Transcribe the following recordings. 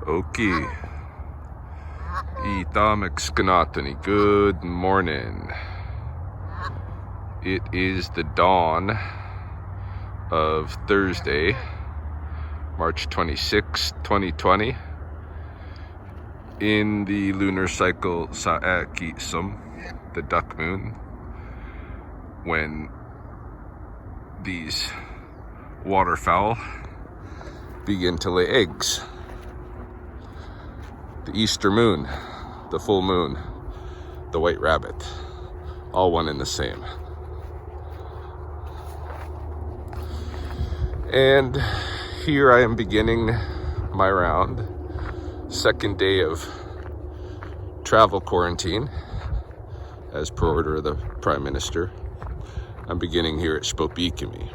Okay. Good morning. It is the dawn of Thursday, March 26, 2020, in the lunar cycle Sspopiikimi, the duck moon, when these waterfowl begin to lay eggs. The Easter moon, the full moon, the white rabbit, all one and the same. And here I am beginning my round, second day of travel quarantine, as per order of the Prime Minister. I'm beginning here at Sspopiikimi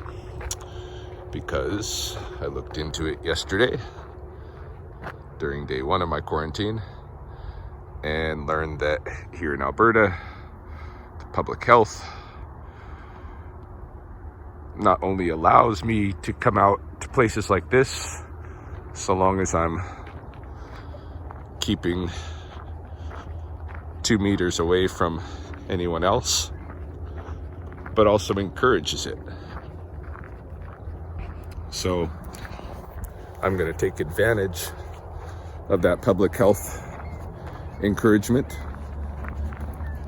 because I looked into it yesterday during day one of my quarantine and learned that here in Alberta, the public health not only allows me to come out to places like this, so long as I'm keeping 2 meters away from anyone else, but also encourages it. So I'm going to take advantage of that public health encouragement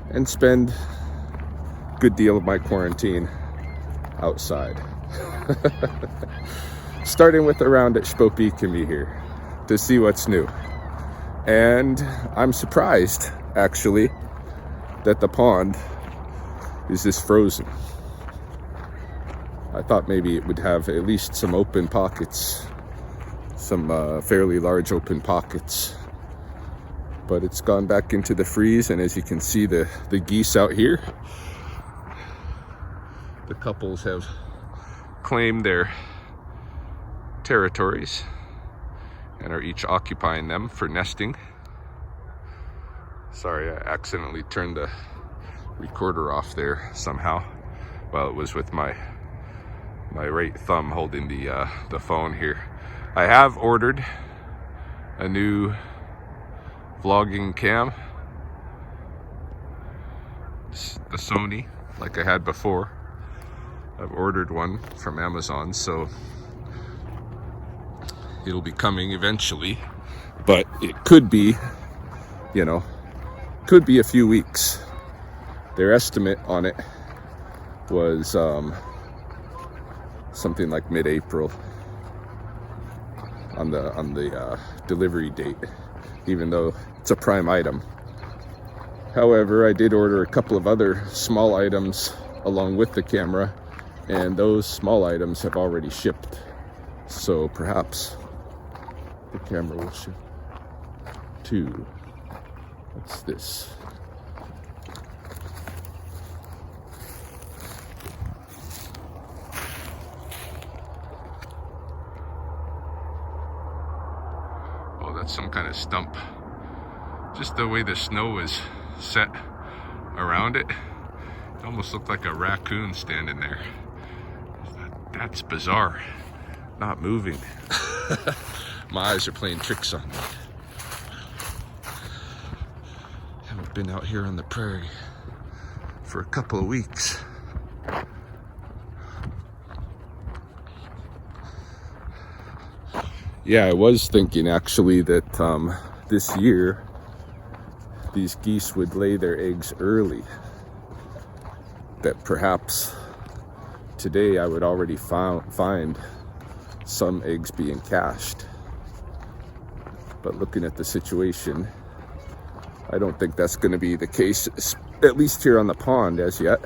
and spend a good deal of my quarantine outside. Starting with a round at Sspopiikimi here to see what's new. And I'm surprised, actually, that the pond is this frozen. I thought maybe it would have at least some open pockets, some fairly large open pockets, but it's gone back into the freeze. And as you can see, the geese out here, the couples have claimed their territories and are each occupying them for nesting. Sorry, I accidentally turned the recorder off there somehow while it was with my right thumb holding the phone here. I have ordered a new vlogging cam, the Sony, like I had before. I've ordered one from Amazon, so it'll be coming eventually, but it could be, could be a few weeks. Their estimate on it was something like mid-April on the delivery date, even though it's a prime item. However, I did order a couple of other small items along with the camera, and those small items have already shipped. So perhaps the camera will ship too. What's this? Oh, that's some kind of stump. Just the way the snow is set around it, it almost looked like a raccoon standing there. That's bizarre. Not moving. My eyes are playing tricks on me. Haven't been out here on the prairie for a couple of weeks. Yeah, I was thinking actually that this year these geese would lay their eggs early. That perhaps today I would already find some eggs being cached. But looking at the situation, I don't think that's going to be the case, at least here on the pond as yet.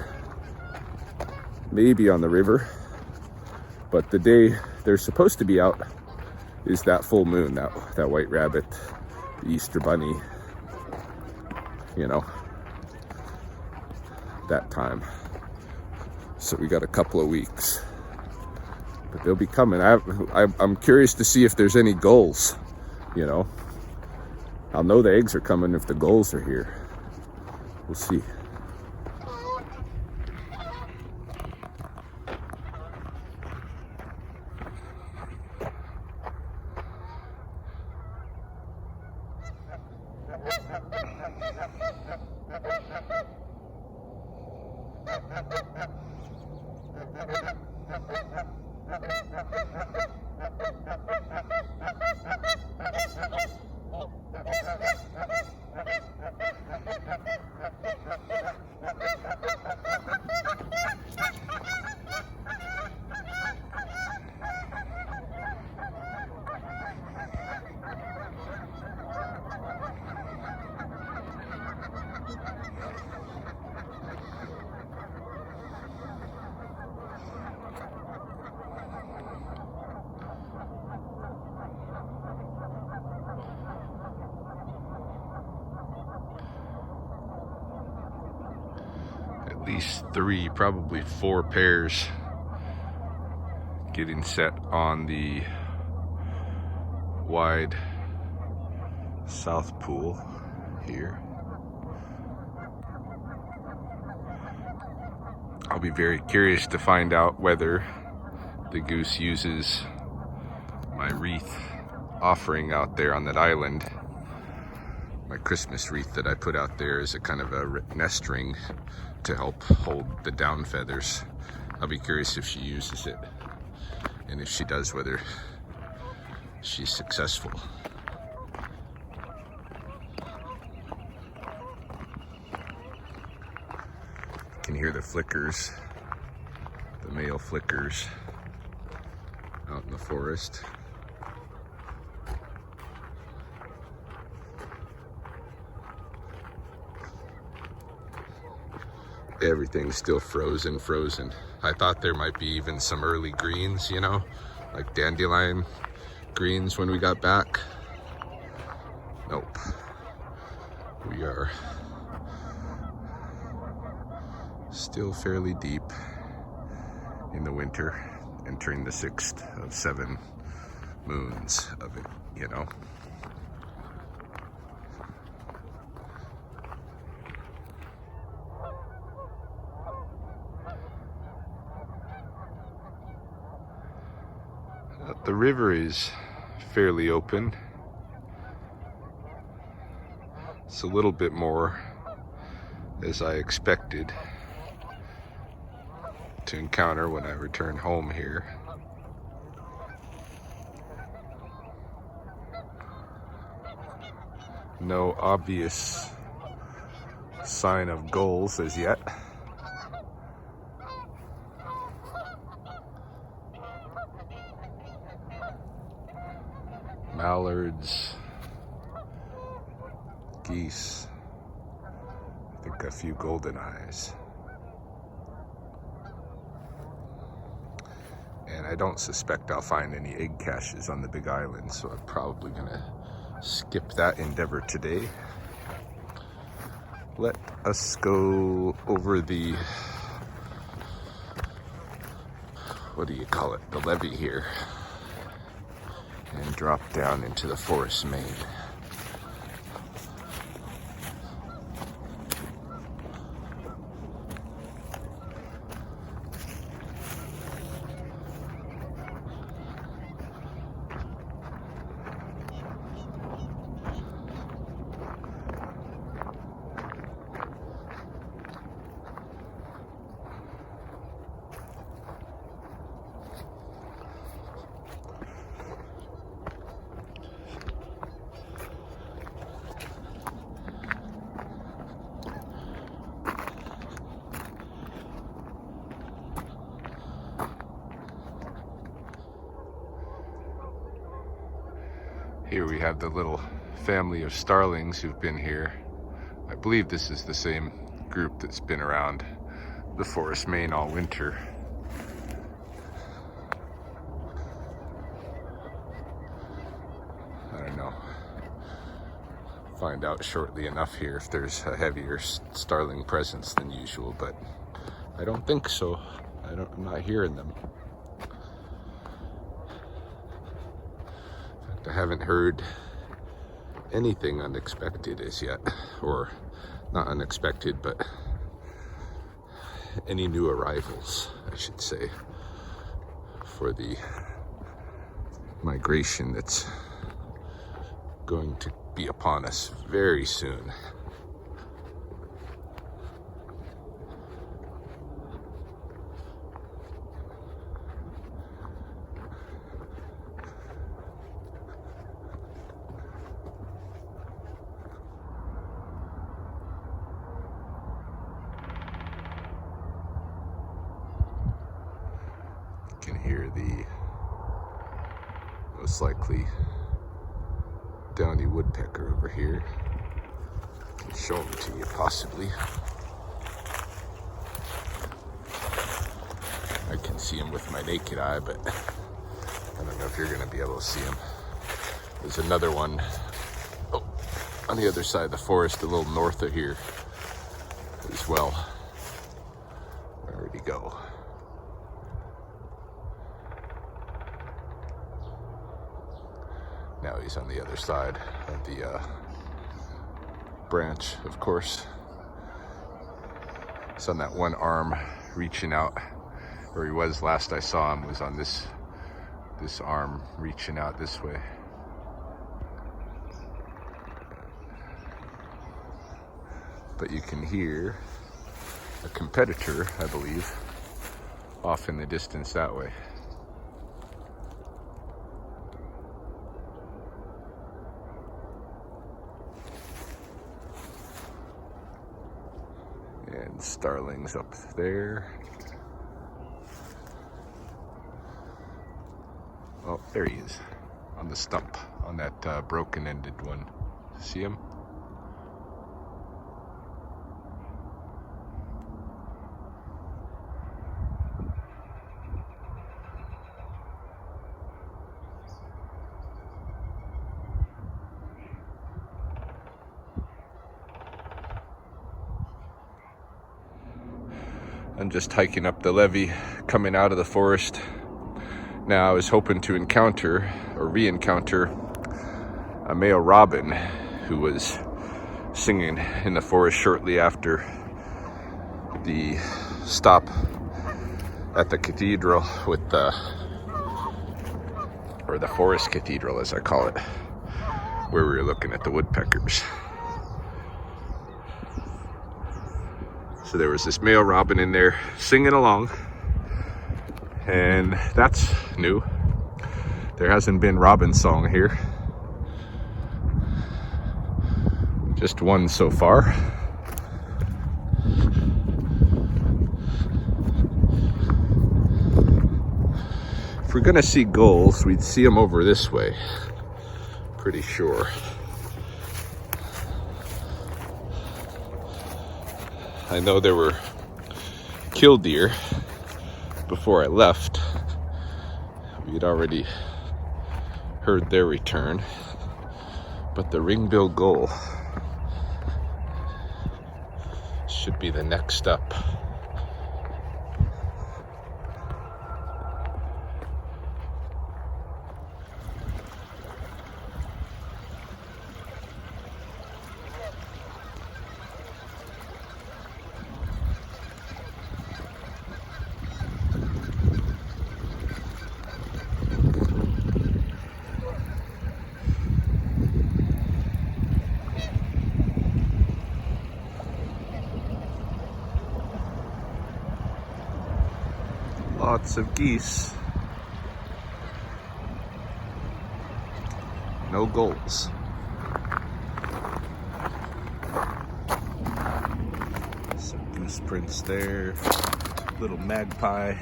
Maybe on the river. But the day they're supposed to be out is that full moon, that white rabbit, the Easter bunny, that time. So we got a couple of weeks, but they'll be coming. I'm curious to see if there's any gulls. I'll know the eggs are coming if the gulls are here. We'll see. least 3, probably 4 pairs getting set on the wide south pool here. I'll be very curious to find out whether the goose uses my wreath offering out there on that island. My Christmas wreath that I put out there is a kind of a nest ring to help hold the down feathers. I'll be curious if she uses it, and if she does, whether she's successful. You can hear the flickers, the male flickers out in the forest. Everything's still frozen. I thought there might be even some early greens, you know, like dandelion greens when we got back. Nope. We are still fairly deep in the winter, entering the 6th of 7 moons of it, you know. The river is fairly open. It's a little bit more as I expected to encounter when I return home here. No obvious sign of gulls as yet. Mallards, geese, I think a few golden eyes. And I don't suspect I'll find any egg caches on the Big Island, so I'm probably gonna skip that endeavor today. Let us go over the, what do you call it, the levee here, and drop down into the forest main. Here we have the little family of starlings who've been here. I believe this is the same group that's been around the forest main all winter. I don't know. Find out shortly enough here if there's a heavier starling presence than usual, but I don't think so. I'm not hearing them. I haven't heard anything unexpected as yet, or not unexpected, but any new arrivals, I should say, for the migration that's going to be upon us very soon. Can hear the most likely downy woodpecker over here. I can show him to you possibly. I can see him with my naked eye, but I don't know if you're gonna be able to see him. There's another one on the other side of the forest, a little north of here as well. go. Now he's on the other side of the branch, of course. He's on that one arm reaching out, where he was last I saw him was on this arm reaching out this way. But you can hear a competitor, I believe, off in the distance that way. And starlings up there. Oh, there he is, on the stump, on that broken-ended one. See him? I'm just hiking up the levee, coming out of the forest. Now I was hoping to encounter, or re-encounter, a male robin who was singing in the forest shortly after the stop at the cathedral with the forest cathedral, as I call it, where we were looking at the woodpeckers. So there was this male robin in there singing along, and that's new. There hasn't been robin song here. Just one so far. If we're gonna see gulls, we'd see them over this way. Pretty sure. I know there were killdeer before I left. We'd already heard their return. But the ring-billed gull should be the next up. Lots of geese. No gulls. Some goose prints there. Little magpie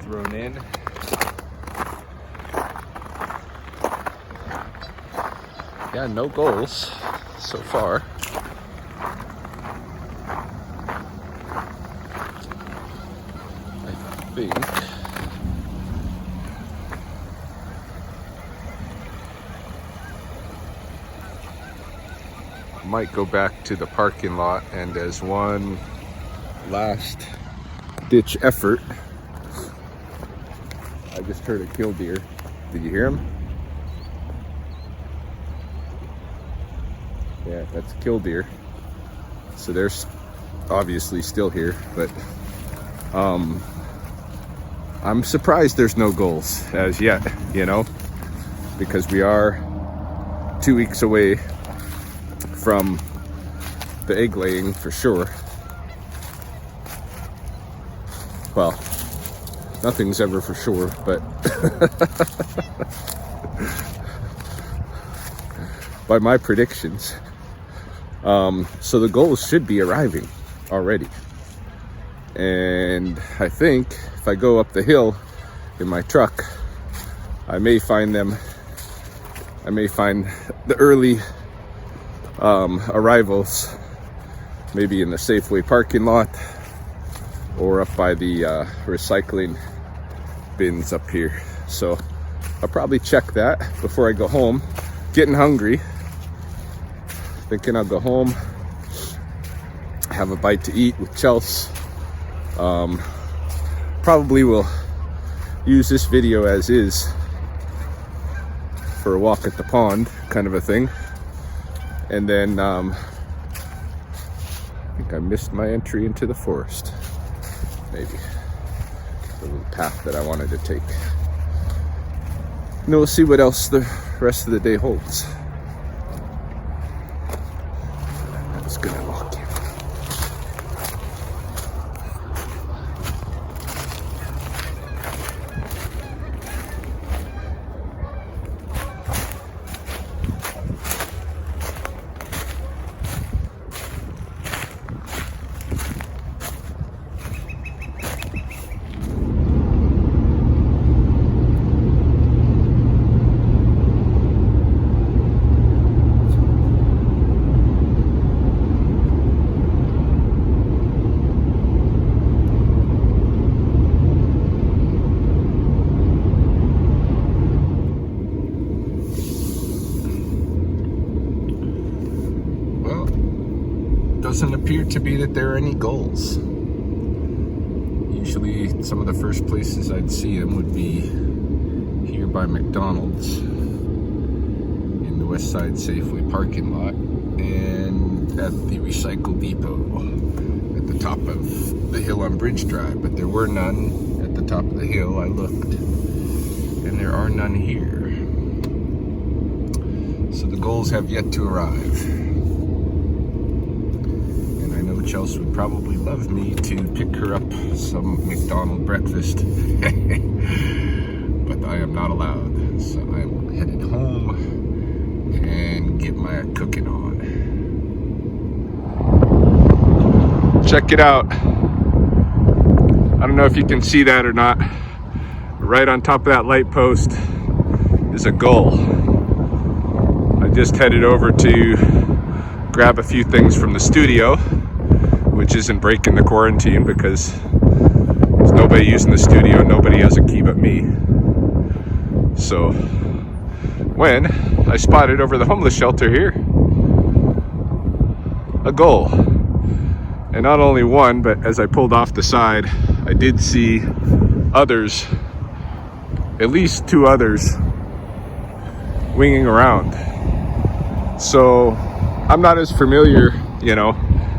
thrown in. Yeah, no gulls so far. Might go back to the parking lot, and as one last ditch effort, I just heard a killdeer. Did you hear him? Yeah, that's a killdeer. So they're obviously still here, but I'm surprised there's no gulls as yet, you know, because we are 2 weeks away from the egg laying for sure. Well, nothing's ever for sure, but by my predictions. So the gulls should be arriving already. And I think if I go up the hill in my truck, I may find them. I may find the early arrivals, maybe in the Safeway parking lot or up by the recycling bins up here. So I'll probably check that before I go home. Getting hungry. Thinking I'll go home, have a bite to eat with Chelsea, Probably will use this video as is for a walk at the pond kind of a thing. And then I think I missed my entry into the forest, maybe the little path that I wanted to take. And then we'll see what else the rest of the day holds. I was gonna lock you. Doesn't appear to be that there are any gulls. Usually some of the first places I'd see them would be here by McDonald's in the West Side Safeway parking lot and at the recycle depot at the top of the hill on Bridge Drive, but there were none at the top of the hill. I looked and there are none here. So the gulls have yet to arrive. Chelsea would probably love me to pick her up some McDonald's breakfast, but I am not allowed. So I'm headed home and get my cooking on. Check it out. I don't know if you can see that or not. Right on top of that light post is a gull. I just headed over to grab a few things from the studio, which isn't breaking the quarantine because there's nobody using the studio, nobody has a key but me. So when I spotted over the homeless shelter here a gull, and not only one, but as I pulled off the side, I did see others, at least two others, winging around. So I'm not as familiar, you know,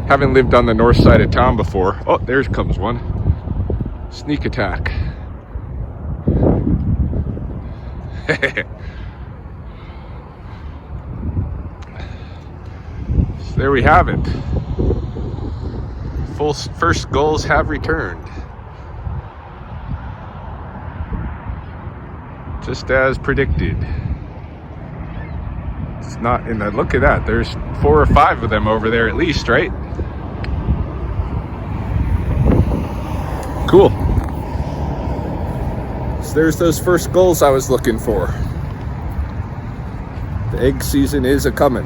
haven't lived on the north side of town before. Oh, there comes one. Sneak attack. So there we have it. First gulls have returned. Just as predicted. It's not in the, look at that. There's 4 or 5 of them over there at least, right? Cool. So there's those first gulls I was looking for. The egg season is a-coming.